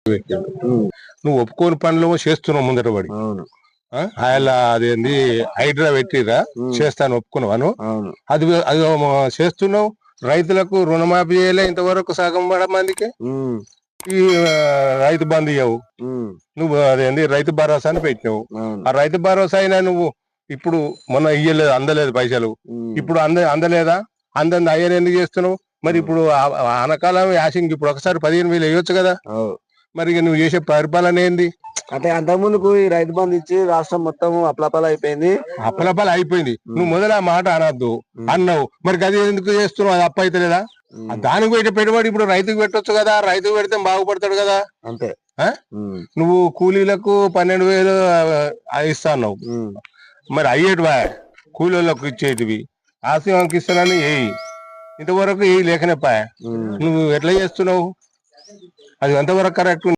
పెట్టిండు. ఉమ్, నువ్వు ఒప్పుకోని పనులు చేస్తున్నావు ముందట పడి. అవును. ఆయన అదేంది హైడ్రా పెట్టిరా ఉమ్, చేస్తాను ఒప్పుకున్నాను. అవును. అది అది చేస్తున్నావు. రైతులకు రుణమాఫీ చేయలే ఇంతవరకు సగం మందికి. ఉమ్, ఈ రైతు బంధు ఇవ్వవు. ఉమ్, నువ్వు అదేంది రైతు భరోసా అని పెట్టినావు. అవును. ఆ రైతు భరోసా అయినా నువ్వు ఇప్పుడు మొన్న ఇయ్యలేదు, అందలేదు పైసలు. ఉమ్, ఇప్పుడు అందలేదా? అందంది అయ్యని ఎందుకు చేస్తున్నావు మరి? ఇప్పుడు ఆనకాలం యాసింగ్ ఇప్పుడు ఒకసారి 15,000 వేయొచ్చు కదా. అవు. మరి ఇక నువ్వు చేసే పరిపాలన ఏంది? అంటే అంతకుముందుకు ఈ రైతు బంధు ఇచ్చి రాష్ట్రం మొత్తం అప్లపాల అయిపోయింది. అప్పలపాలు అయిపోయింది. నువ్వు మొదలు ఆ మాట అనద్దు ఉమ్, అన్నావు. మరి అది ఎందుకు చేస్తున్నావు? అది అప్పు అవుతలేదా? ఉమ్, దానికి పెట్టే పెట్టుబడి ఇప్పుడు రైతుకు పెట్టొచ్చు కదా. రైతుకు పెడితే బాగుపడతాడు కదా. అంతే. ఆ? ఉమ్, నువ్వు కూలీలకు 12,000 ఇస్తా అన్నావు. ఉమ్, మరి అయ్యేటివా కూలీలకు ఇచ్చేటివి? ఆశీవానికి ఇస్తానని ఏయి ఇంతవరకు ఏ లేకనేపా. ఉమ్. నువ్వు ఎట్లా చేస్తున్నావు? అది ఎంతవరకు కరెక్ట్?